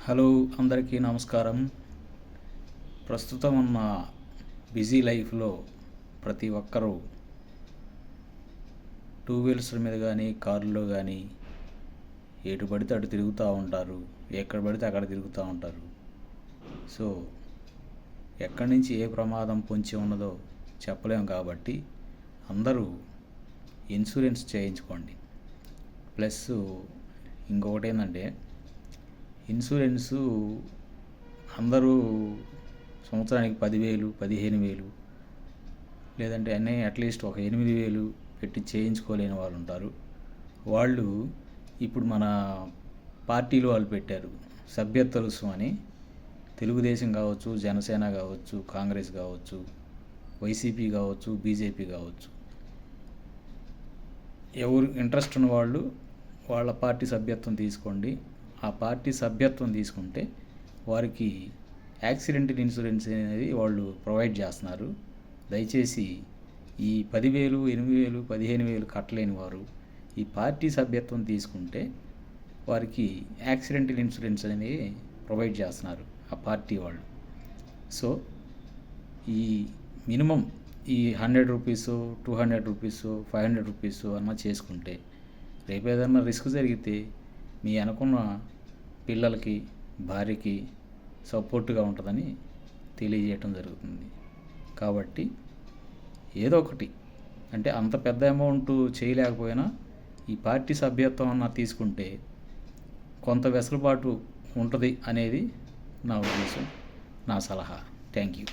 Hello, అందరికీ నమస్కారం. ప్రస్తుతం ఉన్న బిజీ లైఫ్లో ప్రతి ఒక్కరూ టూ వీలర్స్ మీద కానీ కారులో కానీ ఎటు పడితే అటు తిరుగుతూ ఉంటారు, ఎక్కడ పడితే అక్కడ తిరుగుతూ ఉంటారు. సో ఎక్కడి నుంచి ఏ ప్రమాదం పొంచి ఉన్నదో చెప్పలేము కాబట్టి అందరూ ఇన్సూరెన్స్ చేయించుకోండి. ప్లస్ ఇంకొకటి ఏంటంటే, ఇన్సూరెన్సు అందరూ సంవత్సరానికి 10,000 15,000 లేదంటే అన్నీ అట్లీస్ట్ ఒక 8,000 పెట్టి చేయించుకోలేని వాళ్ళు ఉంటారు. వాళ్ళు ఇప్పుడు మన పార్టీలు వాళ్ళు పెట్టారు సభ్యత్వ రుసుము అని. తెలుగుదేశం కావచ్చు, జనసేన కావచ్చు, కాంగ్రెస్ కావచ్చు, వైసీపీ కావచ్చు, బీజేపీ కావచ్చు, ఎవరు ఇంట్రెస్ట్ ఉన్న వాళ్ళు వాళ్ళ పార్టీ సభ్యత్వం తీసుకోండి. ఆ పార్టీ సభ్యత్వం తీసుకుంటే వారికి యాక్సిడెంటల్ ఇన్సూరెన్స్ అనేది వాళ్ళు ప్రొవైడ్ చేస్తున్నారు. దయచేసి ఈ 10,000 8,000 15,000 కట్టలేని వారు ఈ పార్టీ సభ్యత్వం తీసుకుంటే వారికి యాక్సిడెంటల్ ఇన్సూరెన్స్ అనేది ప్రొవైడ్ చేస్తున్నారు ఆ పార్టీ వాళ్ళు. సో ఈ మినిమం ఈ 100 రూపీస్, 200 రూపీస్, 500 రూపీస్ అన్నా చేసుకుంటే రేపు ఏదైనా రిస్క్ జరిగితే మీ అనుకున్న పిల్లలకి, భార్యకి సపోర్ట్గా ఉంటుందని తెలియజేయటం జరుగుతుంది. కాబట్టి ఏదో ఒకటి, అంటే అంత పెద్ద అమౌంట్ చేయలేకపోయినా ఈ పార్టీ సభ్యత్వం అన్న తీసుకుంటే కొంత వెసులుబాటు ఉంటుంది అనేది నా ఉద్దేశం, నా సలహా. Thank you.